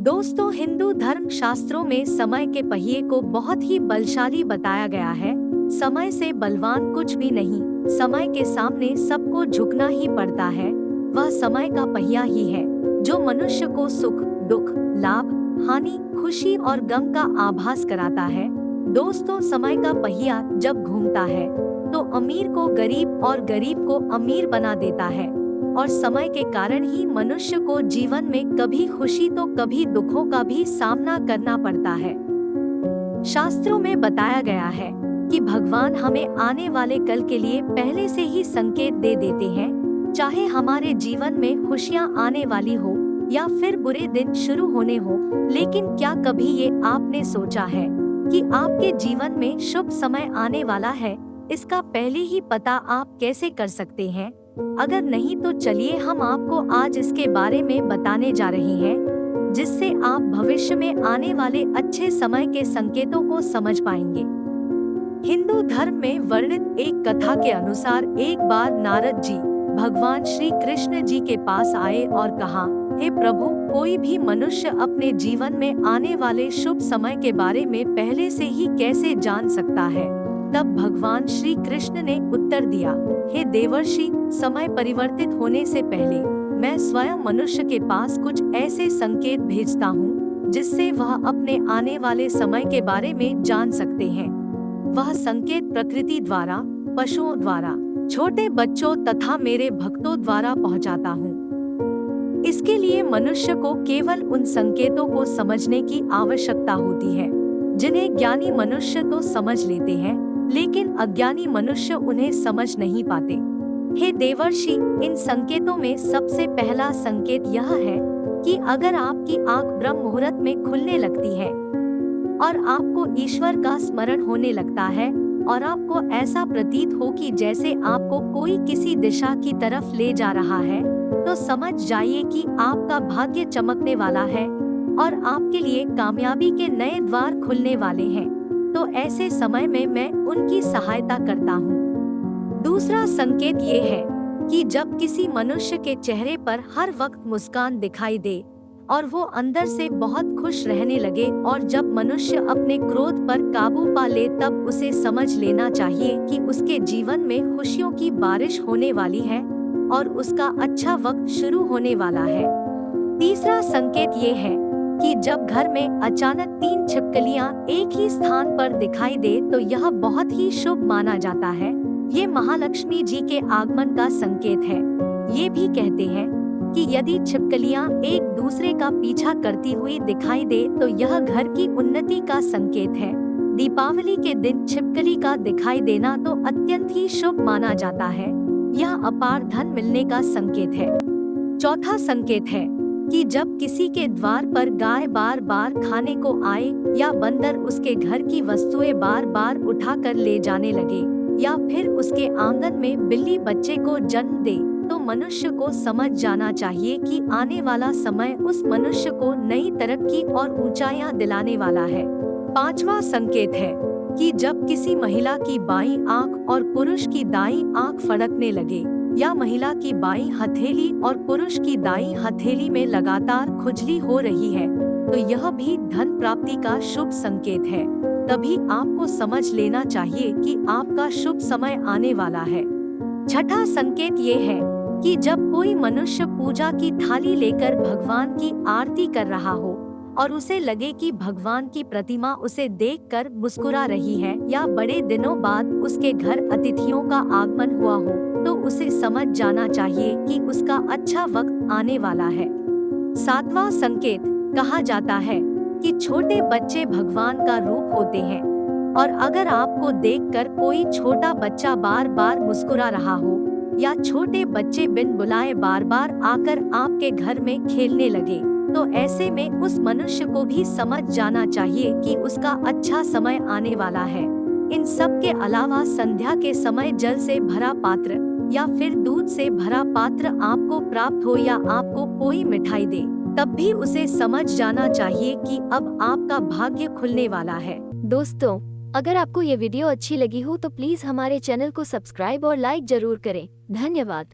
दोस्तों, हिंदू धर्म शास्त्रों में समय के पहिए को बहुत ही बलशाली बताया गया है। समय से बलवान कुछ भी नहीं। समय के सामने सबको झुकना ही पड़ता है। वह समय का पहिया ही है जो मनुष्य को सुख, दुख, लाभ, हानि, खुशी और गम का आभास कराता है। दोस्तों, समय का पहिया जब घूमता है तो अमीर को गरीब और गरीब को अमीर बना देता है और समय के कारण ही मनुष्य को जीवन में कभी खुशी तो कभी दुखों का भी सामना करना पड़ता है। शास्त्रों में बताया गया है कि भगवान हमें आने वाले कल के लिए पहले से ही संकेत दे देते हैं, चाहे हमारे जीवन में खुशियां आने वाली हो या फिर बुरे दिन शुरू होने हो। लेकिन क्या कभी ये आपने सोचा है कि आपके जीवन में शुभ समय आने वाला है, इसका पहले ही पता आप कैसे कर सकते हैं? अगर नहीं तो चलिए हम आपको आज इसके बारे में बताने जा रहे हैं, जिससे आप भविष्य में आने वाले अच्छे समय के संकेतों को समझ पाएंगे। हिंदू धर्म में वर्णित एक कथा के अनुसार एक बार नारद जी भगवान श्री कृष्ण जी के पास आए और कहा, हे प्रभु, कोई भी मनुष्य अपने जीवन में आने वाले शुभ समय के बारे में पहले से ही कैसे जान सकता है? तब भगवान श्री कृष्ण ने उत्तर दिया, हे देवर्षि, समय परिवर्तित होने से पहले मैं स्वयं मनुष्य के पास कुछ ऐसे संकेत भेजता हूँ जिससे वह अपने आने वाले समय के बारे में जान सकते हैं। वह संकेत प्रकृति द्वारा, पशुओं द्वारा, छोटे बच्चों तथा मेरे भक्तों द्वारा पहुँचाता हूँ। इसके लिए मनुष्य को केवल उन संकेतों को समझने की आवश्यकता होती है जिन्हें ज्ञानी मनुष्य तो समझ लेते हैं, लेकिन अज्ञानी मनुष्य उन्हें समझ नहीं पाते। हे देवर्षि, इन संकेतों में सबसे पहला संकेत यह है कि अगर आपकी आंख ब्रह्म मुहूर्त में खुलने लगती है और आपको ईश्वर का स्मरण होने लगता है और आपको ऐसा प्रतीत हो कि जैसे आपको कोई किसी दिशा की तरफ ले जा रहा है, तो समझ जाइए कि आपका भाग्य चमकने वाला है और आपके लिए कामयाबी के नए द्वार खुलने वाले हैं। तो ऐसे समय में मैं उनकी सहायता करता हूँ। दूसरा संकेत ये है कि जब किसी मनुष्य के चेहरे पर हर वक्त मुस्कान दिखाई दे और वो अंदर से बहुत खुश रहने लगे, और जब मनुष्य अपने क्रोध पर काबू पा ले, तब उसे समझ लेना चाहिए कि उसके जीवन में खुशियों की बारिश होने वाली है और उसका अच्छा वक्त शुरू होने वाला है। तीसरा संकेत ये है कि जब घर में अचानक 3 छिपकलियां एक ही स्थान पर दिखाई दे तो यह बहुत ही शुभ माना जाता है। ये महालक्ष्मी जी के आगमन का संकेत है। ये भी कहते हैं कि यदि छिपकलियां एक दूसरे का पीछा करती हुई दिखाई दे तो यह घर की उन्नति का संकेत है। दीपावली के दिन छिपकली का दिखाई देना तो अत्यंत ही शुभ माना जाता है। यह अपार धन मिलने का संकेत है। चौथा संकेत है कि जब किसी के द्वार पर गाय बार बार खाने को आए या बंदर उसके घर की वस्तुएं बार बार उठा कर ले जाने लगे या फिर उसके आंगन में बिल्ली बच्चे को जन्म दे, तो मनुष्य को समझ जाना चाहिए कि आने वाला समय उस मनुष्य को नई तरक्की और ऊंचाइयां दिलाने वाला है। पांचवा संकेत है कि जब किसी महिला की बाईं आंख और पुरुष की दाईं आंख फड़कने लगे या महिला की बाईं हथेली और पुरुष की दाईं हथेली में लगातार खुजली हो रही है, तो यह भी धन प्राप्ति का शुभ संकेत है। तभी आपको समझ लेना चाहिए कि आपका शुभ समय आने वाला है। छठा संकेत ये है कि जब कोई मनुष्य पूजा की थाली लेकर भगवान की आरती कर रहा हो और उसे लगे कि भगवान की प्रतिमा उसे देखकर मुस्कुरा रही है या बड़े दिनों बाद उसके घर अतिथियों का आगमन हुआ हो, तो उसे समझ जाना चाहिए कि उसका अच्छा वक्त आने वाला है। सातवां संकेत कहा जाता है कि छोटे बच्चे भगवान का रूप होते हैं, और अगर आपको देखकर कोई छोटा बच्चा बार बार मुस्कुरा रहा हो या छोटे बच्चे बिन बुलाए बार बार आकर आपके घर में खेलने लगे, तो ऐसे में उस मनुष्य को भी समझ जाना चाहिए कि उसका अच्छा समय आने वाला है। इन सब के अलावा संध्या के समय जल से भरा पात्र या फिर दूध से भरा पात्र आपको प्राप्त हो या आपको कोई मिठाई दे, तब भी उसे समझ जाना चाहिए कि अब आपका भाग्य खुलने वाला है। दोस्तों, अगर आपको ये वीडियो अच्छी लगी हो तो प्लीज हमारे चैनल को सब्सक्राइब और लाइक जरूर करें। धन्यवाद।